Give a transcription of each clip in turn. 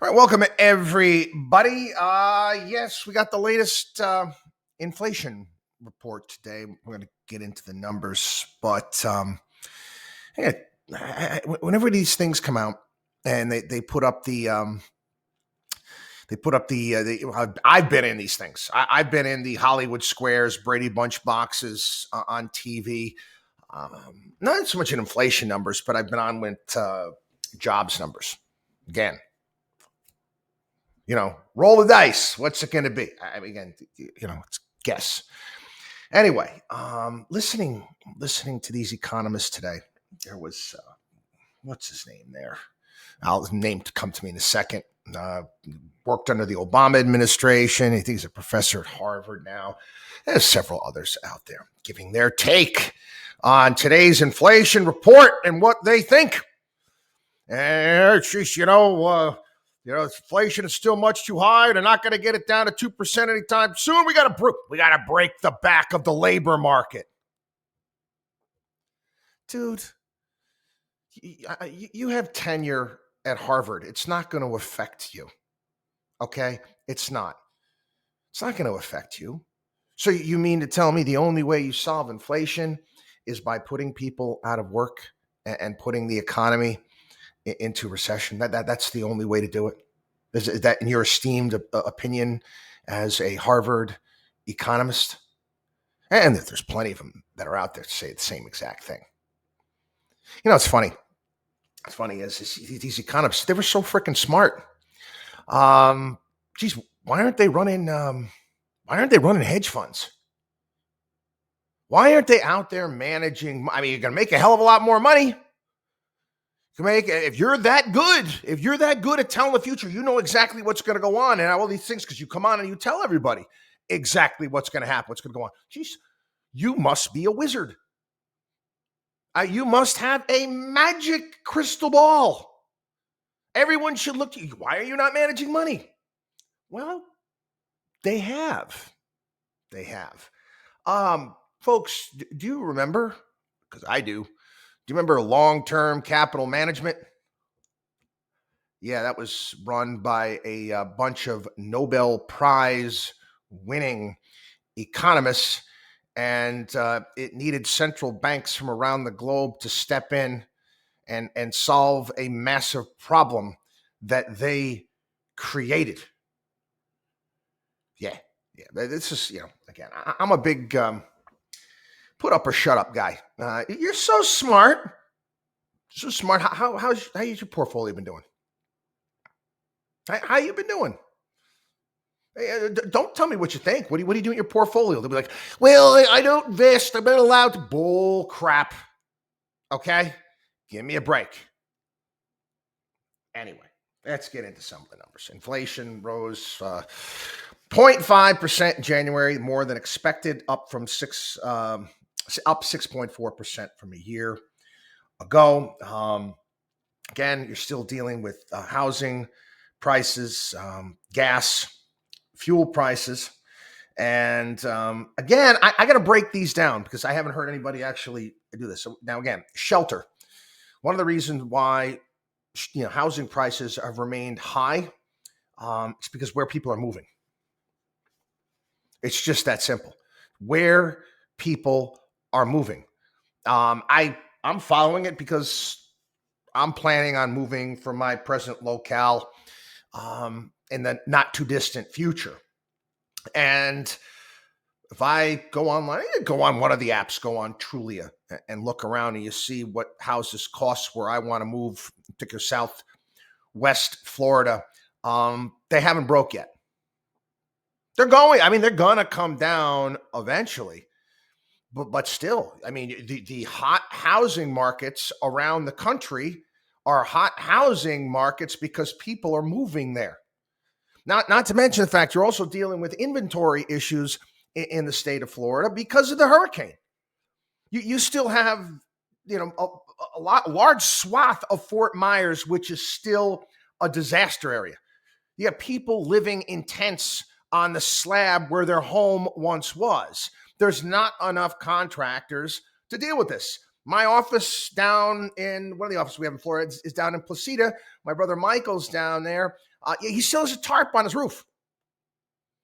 All right, welcome everybody. Yes, we got the latest inflation report today. We're going to get into the numbers, but yeah, whenever these things come out and they put up I've been in these things. I've been in the Hollywood Squares, Brady Bunch boxes on TV. Not so much in inflation numbers, but I've been on with jobs numbers. Again, roll the dice. What's it going to be? I mean, again, it's guess. Anyway, listening to these economists today, there was what's his name there? His name to come to me in a second. Worked under the Obama administration. I think he's a professor at Harvard now. There's several others out there giving their take on today's inflation report and what they think. And inflation is still much too high. They're not going to get it down to 2% anytime soon. We got to break the back of the labor market. Dude, you have tenure at Harvard. It's not going to affect you. Okay? It's not. It's not going to affect you. So you mean to tell me the only way you solve inflation is by putting people out of work and putting the economy into recession? That's the only way to do it? Is that in your esteemed opinion as a Harvard economist? And there's plenty of them that are out there to say the same exact thing. It's funny. It's funny is these economists, they were so freaking smart. Geez, why aren't they running hedge funds? Why aren't they out there managing? I mean, you're going to make a hell of a lot more money. If you're that good at telling the future, you know exactly what's going to go on and all these things because you come on and you tell everybody exactly what's going to happen, what's going to go on. Jeez, you must be a wizard. You must have a magic crystal ball. Everyone should look to you. Why are you not managing money? Well, they have. Folks, do you remember? Because I do. Do you remember long-term capital management? Yeah, that was run by a bunch of Nobel Prize winning economists, and it needed central banks from around the globe to step in and solve a massive problem that they created. Yeah. This is, again, I'm a big put up or shut up guy. You're so smart. So smart. How's your portfolio been doing? How you been doing? Hey, don't tell me what you think. What do you do in your portfolio? They'll be like, well, I don't invest. I'm not allowed to. Bull crap. Okay? Give me a break. Anyway, let's get into some of the numbers. Inflation rose 0.5% in January, more than expected, up 6.4% from a year ago. Again, you're still dealing with housing prices, gas, fuel prices. And again, I got to break these down because I haven't heard anybody actually do this. So now, again, shelter. One of the reasons why housing prices have remained high is because where people are moving. It's just that simple. Where people are moving. I'm following it because I'm planning on moving from my present locale in the not too distant future. And if I go online, go on one of the apps, go on Trulia and look around and you see what houses cost where I want to move, particularly Southwest Florida. They haven't broke yet. They're going to come down eventually. But still, I mean, the hot housing markets around the country are hot housing markets because people are moving there. Not to mention the fact you're also dealing with inventory issues in the state of Florida because of the hurricane. You still have, a large swath of Fort Myers, which is still a disaster area. You have people living in tents on the slab where their home once was. There's not enough contractors to deal with this. My office down in one of the offices we have in Florida is down in Placida. My brother Michael's down there. He still has a tarp on his roof.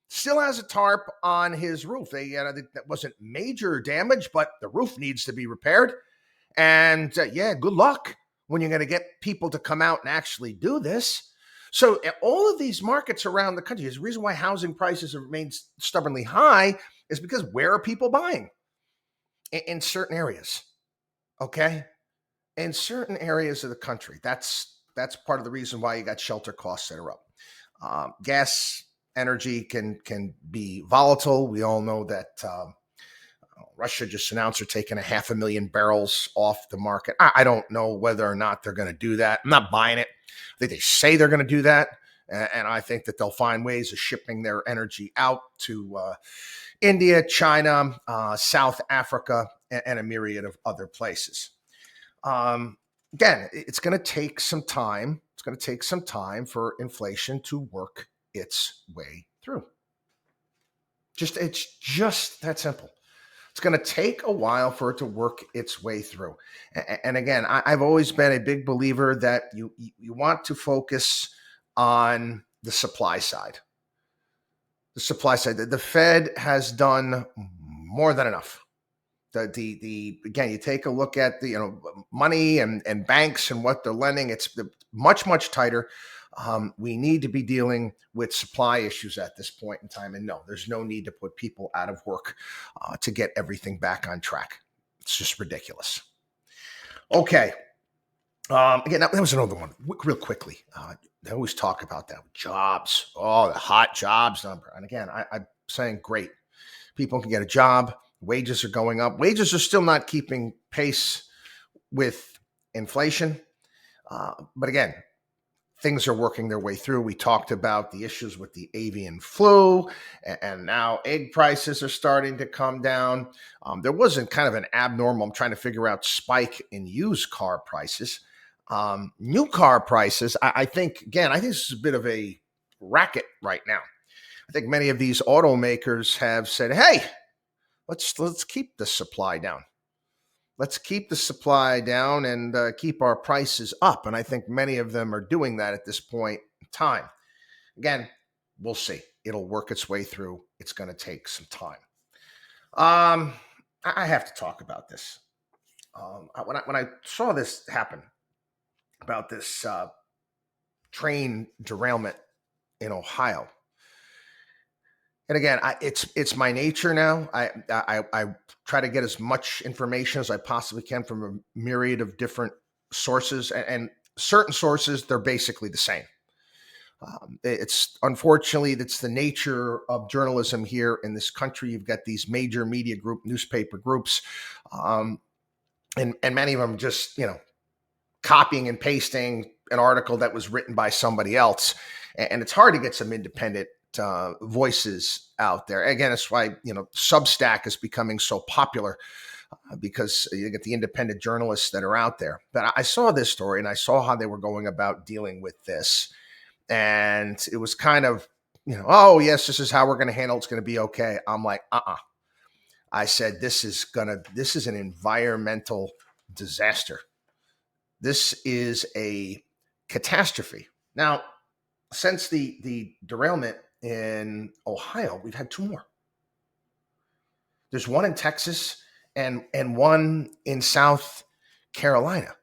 Still has a tarp on his roof. That wasn't major damage, but the roof needs to be repaired. And good luck when you're going to get people to come out and actually do this. So all of these markets around the country, the reason why housing prices have remained stubbornly high is because where are people buying? In certain areas, okay? In certain areas of the country. That's part of the reason why you got shelter costs that are up. Gas, energy can be volatile. We all know that Russia just announced they're taking 500,000 barrels off the market. I don't know whether or not they're going to do that. I'm not buying it. I think they say they're going to do that. And I think that they'll find ways of shipping their energy out to India, China, South Africa, and a myriad of other places. Again, it's going to take some time. It's going to take some time for inflation to work its way through. It's just that simple. It's going to take a while for it to work its way through. And again, I've always been a big believer that you want to focus on the supply side. The supply side. The Fed has done more than enough. Again, you take a look at the money and banks and what they're lending. It's much tighter. We need to be dealing with supply issues at this point in time. And no, there's no need to put people out of work to get everything back on track. It's just ridiculous. Okay. Again, that was another one. Real quickly, they always talk about that. Jobs. Oh, the hot jobs number. And again, I'm saying great. People can get a job. Wages are going up. Wages are still not keeping pace with inflation. But again, things are working their way through. We talked about the issues with the avian flu, and now egg prices are starting to come down. There wasn't kind of an abnormal, I'm trying to figure out, spike in used car prices. New car prices, I think this is a bit of a racket right now. I think many of these automakers have said, hey, let's keep the supply down. Let's keep the supply down and keep our prices up. And I think many of them are doing that at this point in time. Again, we'll see. It'll work its way through. It's going to take some time. I have to talk about this. When I saw this happen, about this train derailment in Ohio, and again, it's my nature now. I try to get as much information as I possibly can from a myriad of different sources, and certain sources, they're basically the same. It's unfortunately, that's the nature of journalism here in this country. You've got these major media newspaper groups, and many of them just copying and pasting an article that was written by somebody else, and it's hard to get some independent voices out there. Again, that's why Substack is becoming so popular, because you get the independent journalists that are out there. But I saw this story and I saw how they were going about dealing with this, and it was kind of oh yes, this is how we're going to handle it. It's going to be okay. I'm like, I said, this is an environmental disaster. This is a catastrophe. Now, since the derailment in Ohio, we've had two more. There's one in Texas and one in South Carolina.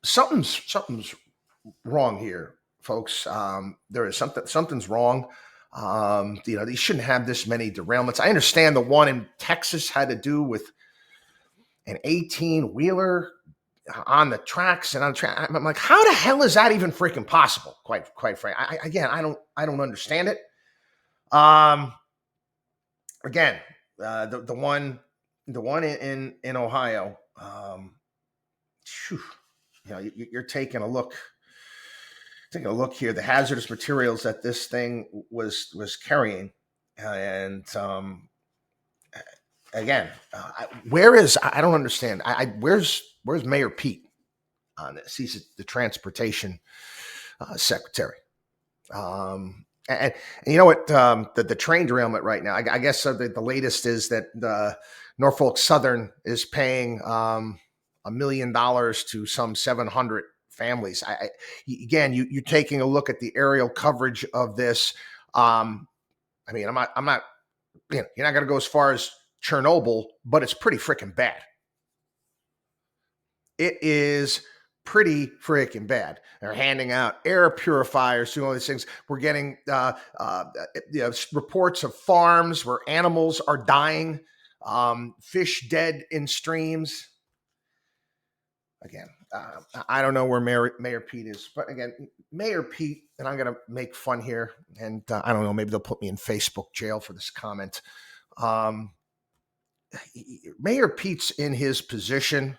Something's wrong here, folks. There is something's wrong. They shouldn't have this many derailments. I understand the one in Texas had to do with an 18-wheeler on the tracks and on the track. I'm like, how the hell is that even freaking possible? Quite frankly, I don't understand it. Again, the one in Ohio. You're taking a look. Taking a look here, the hazardous materials that this thing was carrying, and again, I don't understand. Where's Mayor Pete on this? He's the transportation secretary. And you know what? The train derailment right now, I guess the latest is that Norfolk Southern is paying $1 million to some 700 families. Again, you're taking a look at the aerial coverage of this. I mean, I'm not, you're not going to go as far as Chernobyl, but it's pretty freaking bad. It is pretty freaking bad. They're handing out air purifiers, doing all these things. We're getting reports of farms where animals are dying, fish dead in streams. Again, I don't know where Mayor Pete is, but again, Mayor Pete, and I'm going to make fun here, and I don't know, maybe they'll put me in Facebook jail for this comment. Mayor Pete's in his position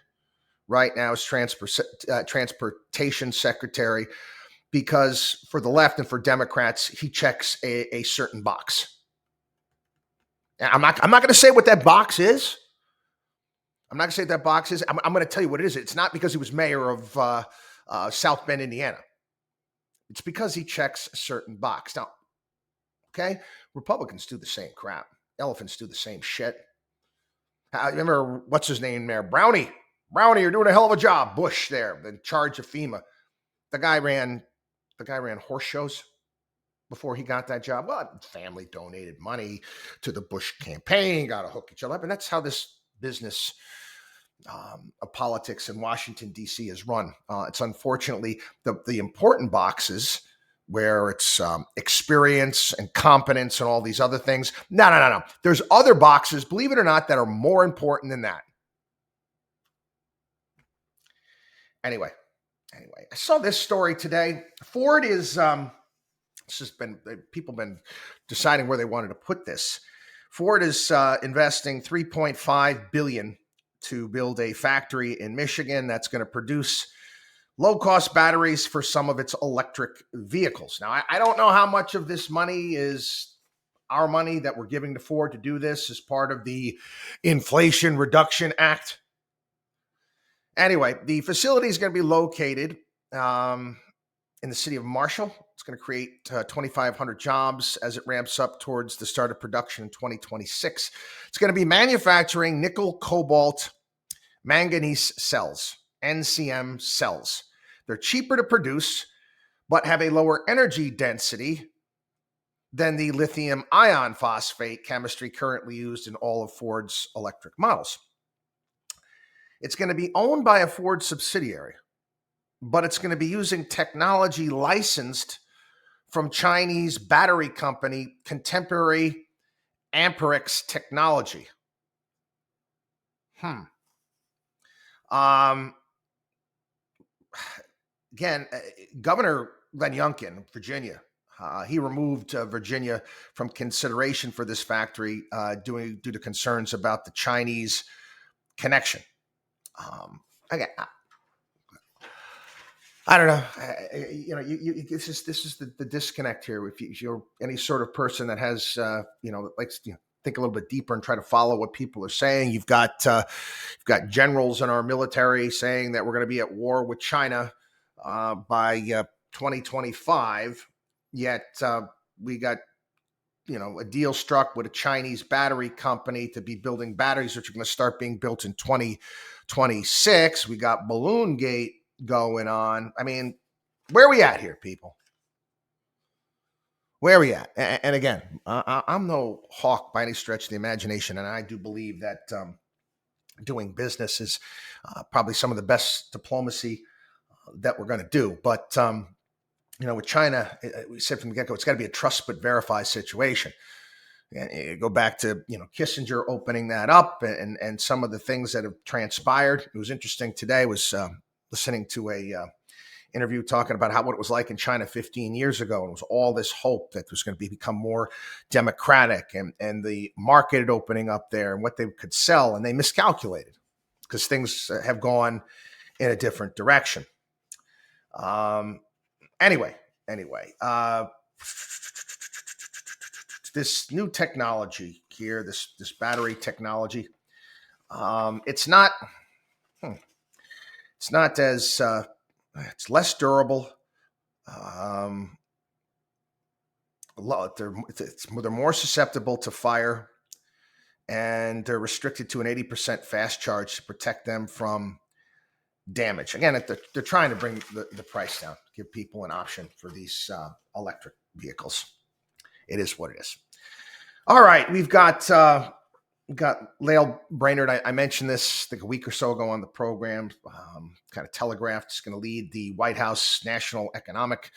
right now as transportation secretary because for the left and for Democrats, he checks a certain box. And I'm not going to say what that box is. I'm not going to say what that box is. I'm going to tell you what it is. It's not because he was mayor of South Bend, Indiana. It's because he checks a certain box. Now, okay, Republicans do the same crap. Elephants do the same shit. I remember, what's his name there? Brownie, you're doing a hell of a job. Bush there, in charge of FEMA. The guy ran horse shows before he got that job. Well, family donated money to the Bush campaign, got to hook each other up. And that's how this business of politics in Washington, D.C. is run. It's unfortunately the important boxes where it's experience and competence and all these other things. No. There's other boxes, believe it or not, that are more important than that. Anyway, I saw this story today. Ford is, it's just been, people have been deciding where they wanted to put this. Ford is investing $3.5 billion to build a factory in Michigan that's going to produce low-cost batteries for some of its electric vehicles. Now, I don't know how much of this money is our money that we're giving to Ford to do this as part of the Inflation Reduction Act. Anyway, the facility is going to be located in the city of Marshall. It's going to create 2,500 jobs as it ramps up towards the start of production in 2026. It's going to be manufacturing nickel, cobalt, manganese cells, NCM cells. They're cheaper to produce, but have a lower energy density than the lithium ion phosphate chemistry currently used in all of Ford's electric models. It's going to be owned by a Ford subsidiary, but it's going to be using technology licensed from Chinese battery company Contemporary Amperex Technology. Again, Governor Glenn Youngkin, Virginia, he removed Virginia from consideration for this factory due to concerns about the Chinese connection. Again, I don't know. This is the disconnect here. If you're any sort of person that has, likes to think a little bit deeper and try to follow what people are saying, you've got generals in our military saying that we're going to be at war with China by 2025. Yet we got a deal struck with a Chinese battery company to be building batteries, which are going to start being built in 2026. We got Balloon Gate going on. I mean, where are we at here, people? Where are we at? And again, I'm no hawk by any stretch of the imagination, and I do believe that doing business is probably some of the best diplomacy that we're going to do. But with China, we said from the get-go, it's got to be a trust but verify situation. And you go back to Kissinger opening that up, and some of the things that have transpired. It was interesting today. Was listening to a interview talking about what it was like in China 15 years ago. And it was all this hope that was going to become more democratic and the market opening up there and what they could sell. And they miscalculated because things have gone in a different direction. Anyway, this new technology here, this battery technology, it's not as it's less durable. They're more susceptible to fire, and they're restricted to an 80% fast charge to protect them from damage. Again, they're trying to bring the price down, give people an option for these electric vehicles. It is what it is. All right, we've got Lael Brainard. I mentioned this, I think, a week or so ago on the program. Kind of telegraphed. He's going to lead the White House National Economic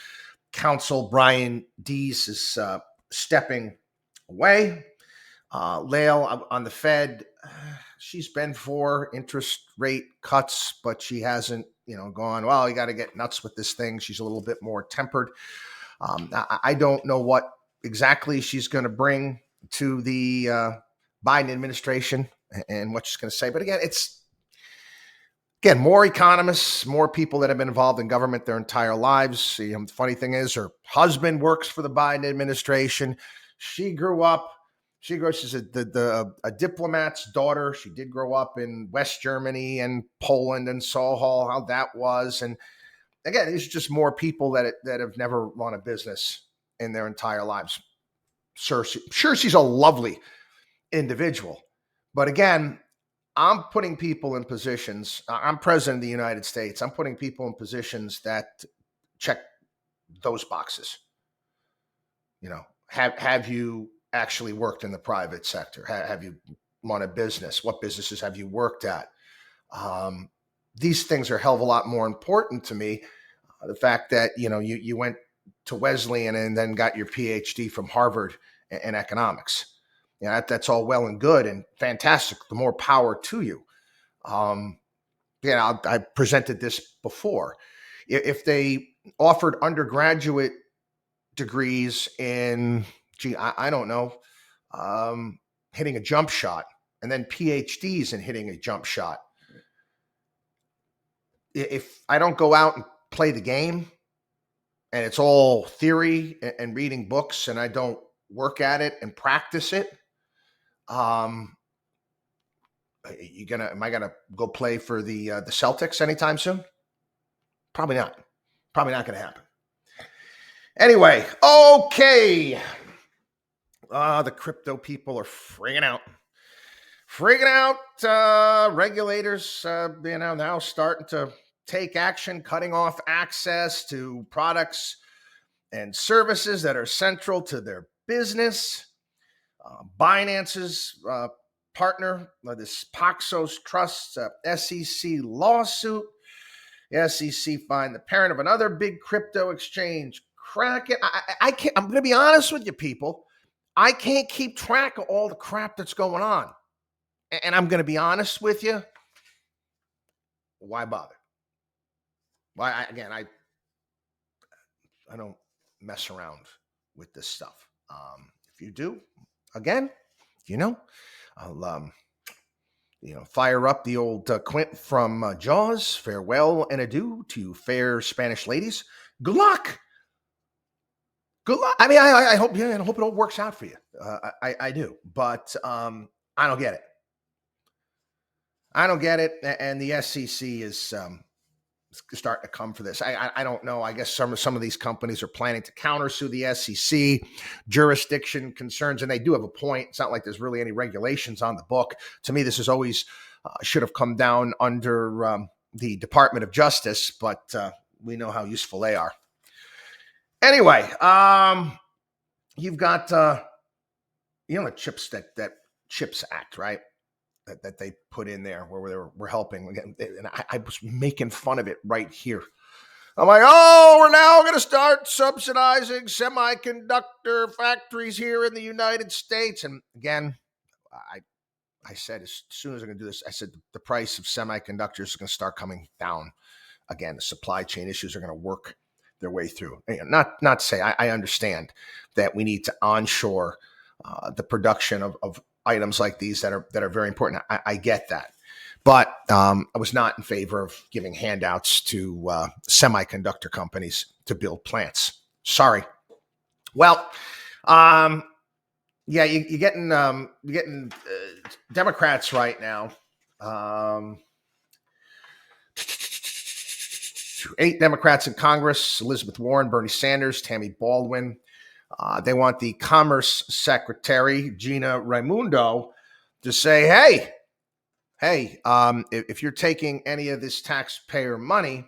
Council. Brian Deese is stepping away. Lael on the Fed, she's been for interest rate cuts, but she hasn't, gone, well, you got to get nuts with this thing. She's a little bit more tempered. I don't know what exactly she's going to bring to the Biden administration and what she's going to say. But again, more economists, more people that have been involved in government their entire lives. The funny thing is, her husband works for the Biden administration. She's a diplomat's daughter. She did grow up in West Germany and Poland and saw how that was. And again, these are just more people that have never run a business in their entire lives. Sure, she's a lovely individual. But again, I'm putting people in positions. I'm president of the United States. I'm putting people in positions that check those boxes. Have you actually worked in the private sector? Have you run a business? What businesses have you worked at? These things are a hell of a lot more important to me. The fact that, you went to Wesleyan and then got your PhD from Harvard in economics. That's all well and good and fantastic. The more power to you. I presented this before. If they offered undergraduate degrees in, I don't know, hitting a jump shot, and then PhDs in hitting a jump shot. If I don't go out and play the game, and it's all theory and reading books, and I don't work at it and practice it, am I gonna go play for the Celtics anytime soon? Probably not. Probably not going to happen. Anyway, okay. The crypto people are freaking out. Regulators, now starting to take action, cutting off access to products and services that are central to their business. Binance's partner, this Paxos Trust SEC lawsuit. The SEC fined the parent of another big crypto exchange, Kraken. I can't. I'm going to be honest with you, people. I can't keep track of all the crap that's going on, and I'm going to be honest with you. Why bother? Why? I don't mess around with this stuff. If you do, again, I'll fire up the old Quint from Jaws. Farewell and adieu to you fair Spanish ladies. Good luck. Good luck. I mean, I hope I hope it all works out for you. I do, but I don't get it. I don't get it, and the SEC is starting to come for this. I don't know. I guess some of these companies are planning to countersue the SEC. Jurisdiction concerns, and they do have a point. It's not like there's really any regulations on the book. To me, this is always should have come down under the Department of Justice, but we know how useful they are. Anyway, you've got the chips that CHIPS Act, right? That they put in there where we're helping. And I was making fun of it right here. I'm like, we're now going to start subsidizing semiconductor factories here in the United States. And again, I said, as soon as I'm going to do this, I said the price of semiconductors is going to start coming down. Again, the supply chain issues are going to work their way through. Not to say I understand that we need to onshore the production of items like these that are very important. I get that. But I was not in favor of giving handouts to semiconductor companies to build plants. Sorry. Well, you're getting Democrats right now. 8 Democrats in Congress: Elizabeth Warren, Bernie Sanders, Tammy Baldwin. They want the Commerce Secretary, Gina Raimondo, to say, hey, hey, if you're taking any of this taxpayer money,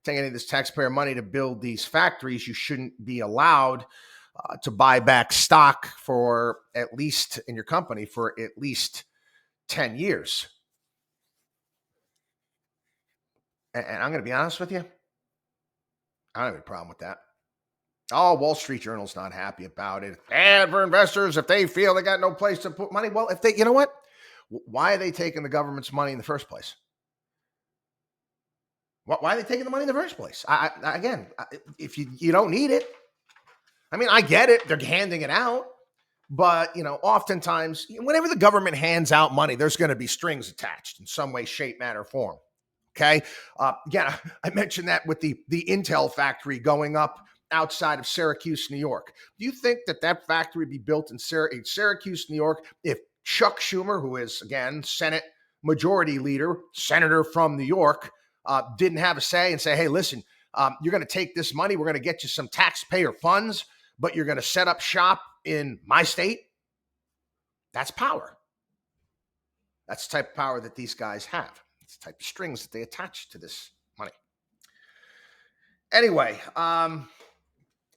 to build these factories, you shouldn't be allowed to buy back stock for at least in your company for at least 10 years. And I'm going to be honest with you, I don't have a problem with that. Oh, Wall Street Journal's not happy about it. Bad for investors if they feel they got no place to put money. Well, if they, you know what? Why are they taking the government's money in the first place? Why are they taking the money in the first place? Again, if you don't need it, I mean, I get it. They're handing it out. But, oftentimes, whenever the government hands out money, there's going to be strings attached in some way, shape, manner, form. Okay. Again, I mentioned that with the Intel factory going up outside of Syracuse, New York. Do you think that factory would be built in Syracuse, New York, if Chuck Schumer, who is, again, Senate Majority Leader, Senator from New York, didn't have a say and say, hey, listen, you're going to take this money. We're going to get you some taxpayer funds, but you're going to set up shop in my state? That's power. That's the type of power that these guys have. It's the type of strings that they attach to this money. Anyway,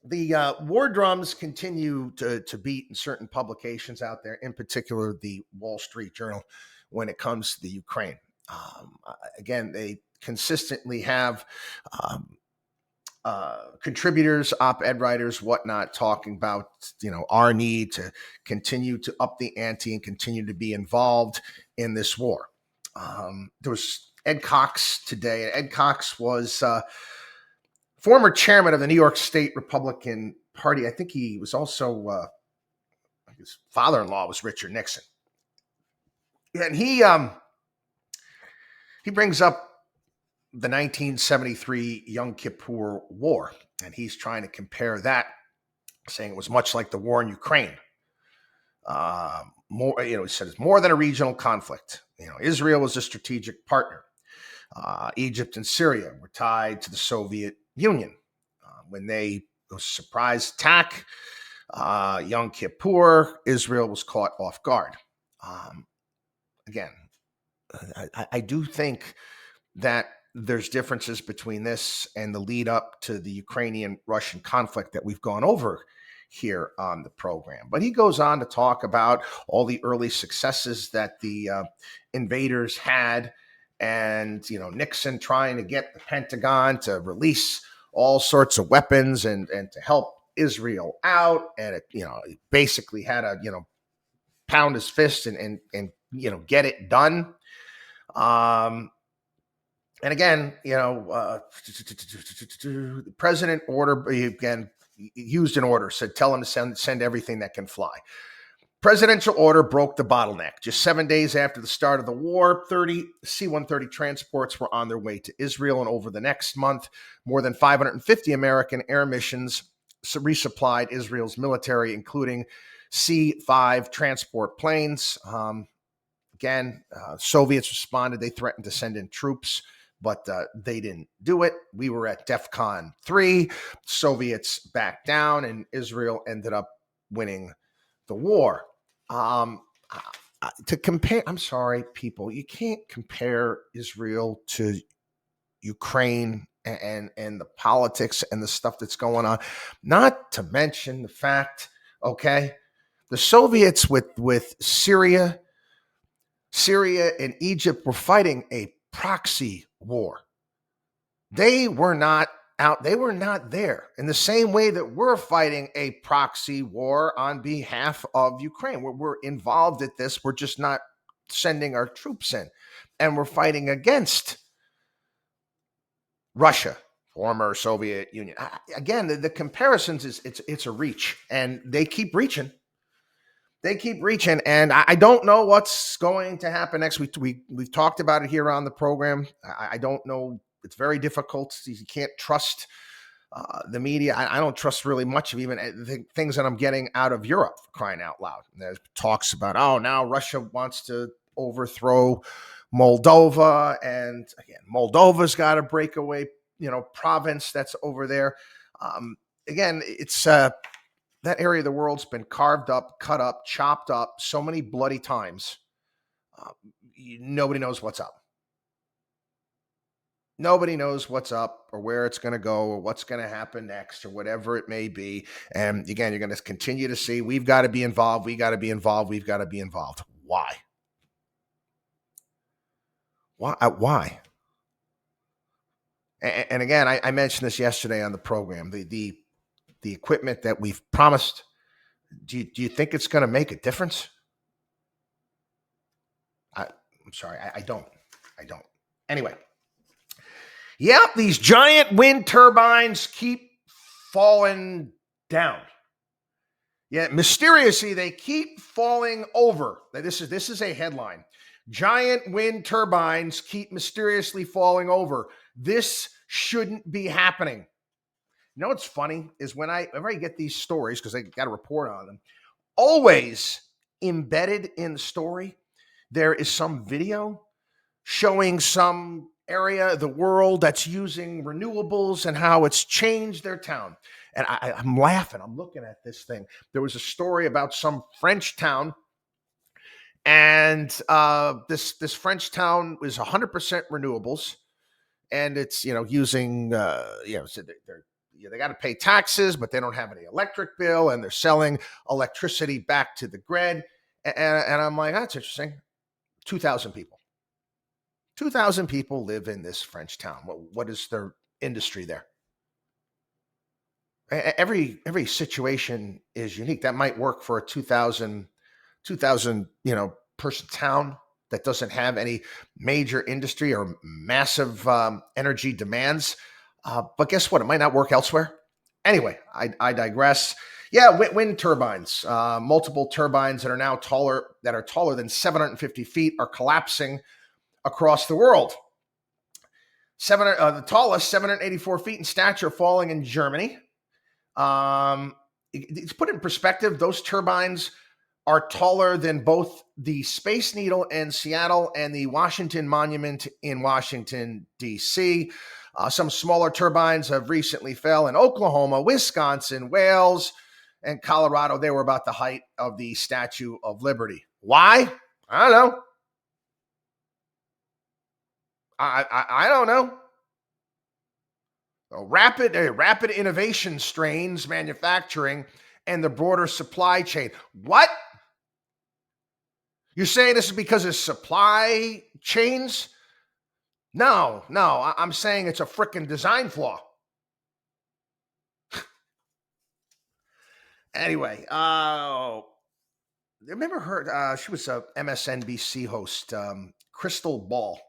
the war drums continue to beat in certain publications out there, in particular the Wall Street Journal, when it comes to the Ukraine. Again, they consistently have contributors, op-ed writers, whatnot, talking about our need to continue to up the ante and continue to be involved in this war. There was Ed Cox today. Ed Cox was former chairman of the New York State Republican Party. I think he was also his father-in-law was Richard Nixon, and he brings up the 1973 Yom Kippur War, and he's trying to compare that, saying it was much like the war in Ukraine. He said it's more than a regional conflict. Israel was a strategic partner. Egypt and Syria were tied to the Soviet Union. When there was a surprise attack, Yom Kippur, Israel was caught off guard. Again, I do think that there's differences between this and the lead up to the Ukrainian-Russian conflict that we've gone over here on the program. But he goes on to talk about all the early successes that the invaders had, and Nixon trying to get the Pentagon to release all sorts of weapons and to help Israel out, and he basically had to pound his fist and get it done. And again, the president used an order, said, tell him to send everything that can fly. Presidential order broke the bottleneck. Just 7 days after the start of the war, 30 C-130 transports were on their way to Israel. And over the next month, more than 550 American air missions resupplied Israel's military, including C-5 transport planes. Soviets responded. They threatened to send in troops, but they didn't do it. We were at DEFCON 3. Soviets backed down, and Israel ended up winning the war. To compare, I'm sorry, people, you can't compare Israel to Ukraine and the politics and the stuff that's going on. Not to mention the fact, okay, the Soviets with Syria and Egypt were fighting a proxy war. They were not out. They were not there in the same way that we're fighting a proxy war on behalf of Ukraine. We're involved at this. We're just not sending our troops in, and we're fighting against Russia, former Soviet Union. Again, the comparisons it's a reach, and they keep reaching. And I don't know what's going to happen next week. We've talked about it here on the program. I don't know. It's very difficult. You can't trust the media. I don't trust really much of even the things that I'm getting out of Europe, for crying out loud. There's talks about, now Russia wants to overthrow Moldova. And again, Moldova's got a breakaway, province that's over there. Again, it's that area of the world's been carved up, cut up, chopped up so many bloody times. Uh, Nobody knows what's up. Nobody knows what's up or where it's going to go or what's going to happen next or whatever it may be. And again, you're going to continue to see we've got to be involved. We got to be involved. We've got to be involved. Why? Why? And again, I mentioned this yesterday on the program. The equipment that we've promised. Do you think it's going to make a difference? I'm sorry, I don't. Anyway. Yep, these giant wind turbines keep falling down. Yeah, mysteriously, they keep falling over. This is a headline. Giant wind turbines keep mysteriously falling over. This shouldn't be happening. You know what's funny is whenever I get these stories, because I got a report on them, always embedded in the story, there is some video showing some area of the world that's using renewables and how it's changed their town. And I'm laughing. I'm looking at this thing. There was a story about some French town, and this French town is 100% renewables, and it's using so they got to pay taxes, but they don't have any electric bill, and they're selling electricity back to the grid. And I'm like, that's interesting. 2,000 people. 2,000 people live in this French town. What is their industry there? Every situation is unique. That might work for a 2,000 person town that doesn't have any major industry or massive energy demands. But guess what? It might not work elsewhere. Anyway, I digress. Yeah, wind turbines. Multiple turbines that are taller than 750 feet are collapsing across the world. The tallest, 784 feet in stature, falling in Germany. To put it in perspective, those turbines are taller than both the Space Needle in Seattle and the Washington Monument in Washington, D.C. Some smaller turbines have recently fell in Oklahoma, Wisconsin, Wales, and Colorado. They were about the height of the Statue of Liberty. Why? I don't know. I don't know. Rapid innovation strains manufacturing and the broader supply chain. What? You're saying this is because of supply chains? No, I'm saying it's a frickin' design flaw. Anyway, remember her? She was a MSNBC host, Crystal Ball.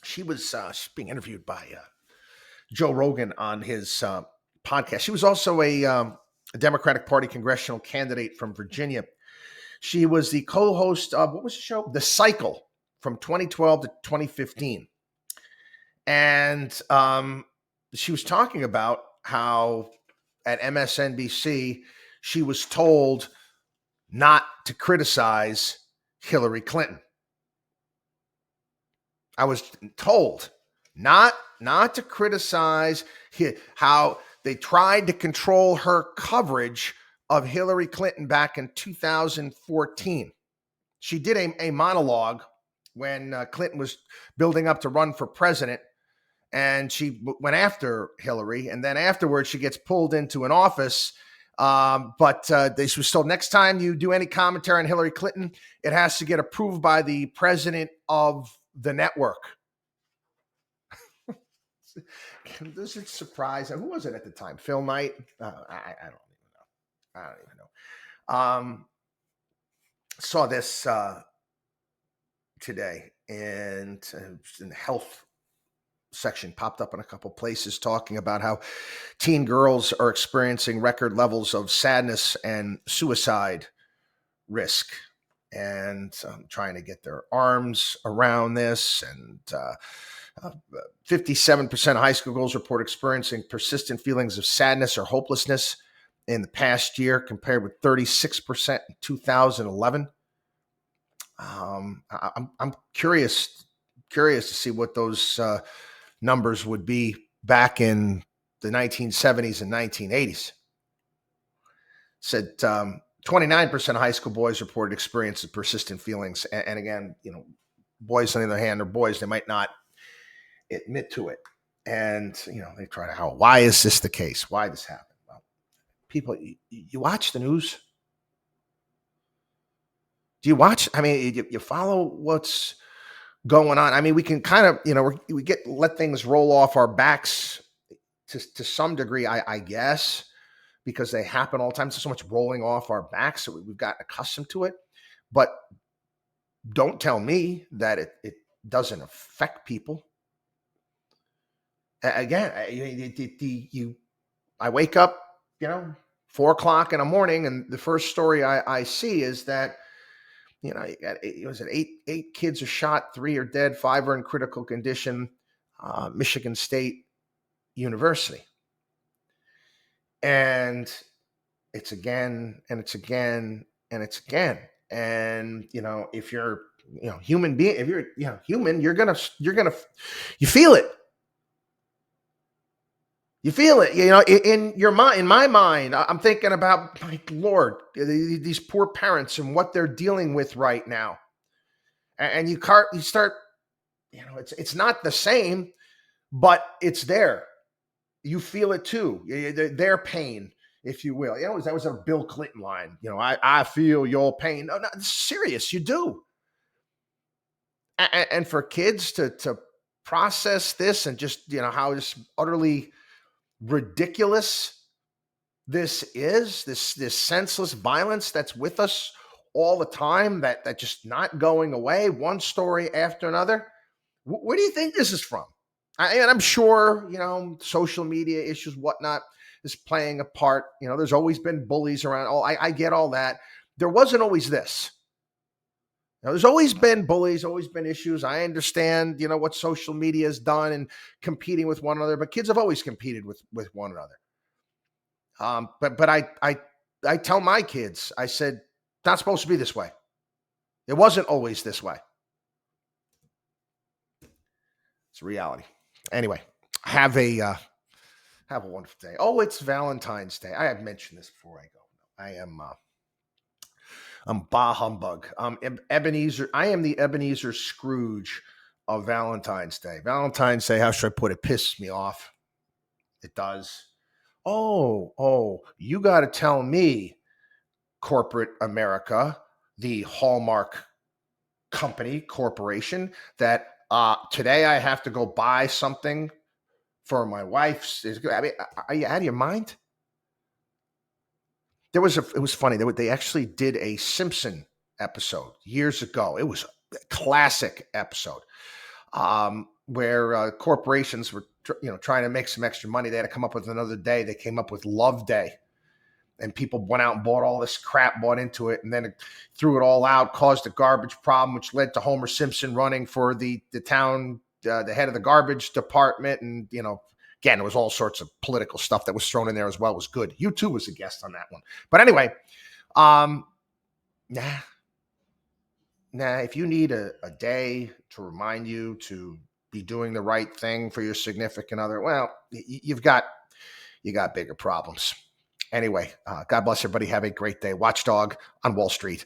She's being interviewed by Joe Rogan on his podcast. She was also a Democratic Party congressional candidate from Virginia. She was the co-host of, what was the show? The Cycle from 2012 to 2015. And she was talking about how at MSNBC, she was told not to criticize Hillary Clinton. I was told not to criticize how they tried to control her coverage of Hillary Clinton back in 2014. She did a monologue when Clinton was building up to run for president, and she went after Hillary, and then afterwards she gets pulled into an office. But she was told, next time you do any commentary on Hillary Clinton, it has to get approved by the president of the network. Does it surprise? Who was it at the time? Phil Knight? I don't even know. Saw this today, and in the health section popped up in a couple places talking about how teen girls are experiencing record levels of sadness and suicide risk, and trying to get their arms around this. And 57% of high school girls report experiencing persistent feelings of sadness or hopelessness in the past year, compared with 36% in 2011. I'm curious to see what those numbers would be back in the 1970s and 1980s. Said 29% of high school boys reported experiences of persistent feelings. And again, boys on the other hand are boys. They might not admit to it. And, they try to, why is this the case? Why this happened? Well, people, you watch the news. Do you watch? I mean, you follow what's going on. I mean, we can kind of, let things roll off our backs to some degree, I guess, because they happen all the time. There's so much rolling off our backs, so we've gotten accustomed to it. But don't tell me that it doesn't affect people. Again, I wake up, 4:00 in the morning, and the first story I see is that, you got eight kids are shot, 3 are dead, 5 are in critical condition, Michigan State University. And it's again, and it's again, and it's again. And, if you're, human being, if you're, human, you feel it. You feel it, in your mind. In my mind, I'm thinking about, my Lord, these poor parents and what they're dealing with right now. And you start, it's not the same, but it's there. You feel it too. Their pain, if you will. That was a Bill Clinton line. I feel your pain. No, it's serious. You do. And for kids to process this and just, how just utterly ridiculous this is, this senseless violence that's with us all the time, that just not going away, one story after another. Where do you think this is from? And I'm sure, social media issues, whatnot, is playing a part. There's always been bullies around. Oh, I get all that. There wasn't always this. There's always been bullies, always been issues. I understand, what social media has done and competing with one another, but kids have always competed with one another. But I tell my kids, I said, not supposed to be this way. It wasn't always this way. It's reality. Anyway, have a wonderful day. Oh, it's Valentine's Day. I have mentioned this before I go. I'm bah humbug. Ebenezer. I am the Ebenezer Scrooge of Valentine's Day. Valentine's Day, how should I put it? Pisses me off. It does. Oh, you got to tell me, corporate America, the Hallmark company, corporation, that today I have to go buy something for my wife's. I mean, are you out of your mind? It was funny. They actually did a Simpson episode years ago. It was a classic episode where corporations were trying to make some extra money. They had to come up with another day. They came up with Love Day. And people went out and bought all this crap, bought into it, and then it threw it all out, caused a garbage problem, which led to Homer Simpson running for the town, the head of the garbage department. And, again, there was all sorts of political stuff that was thrown in there as well. It was good. You too was a guest on that one. But anyway, if you need a day to remind you to be doing the right thing for your significant other, well, you got bigger problems. Anyway, God bless everybody. Have a great day. WatchDog on wallstreet.com.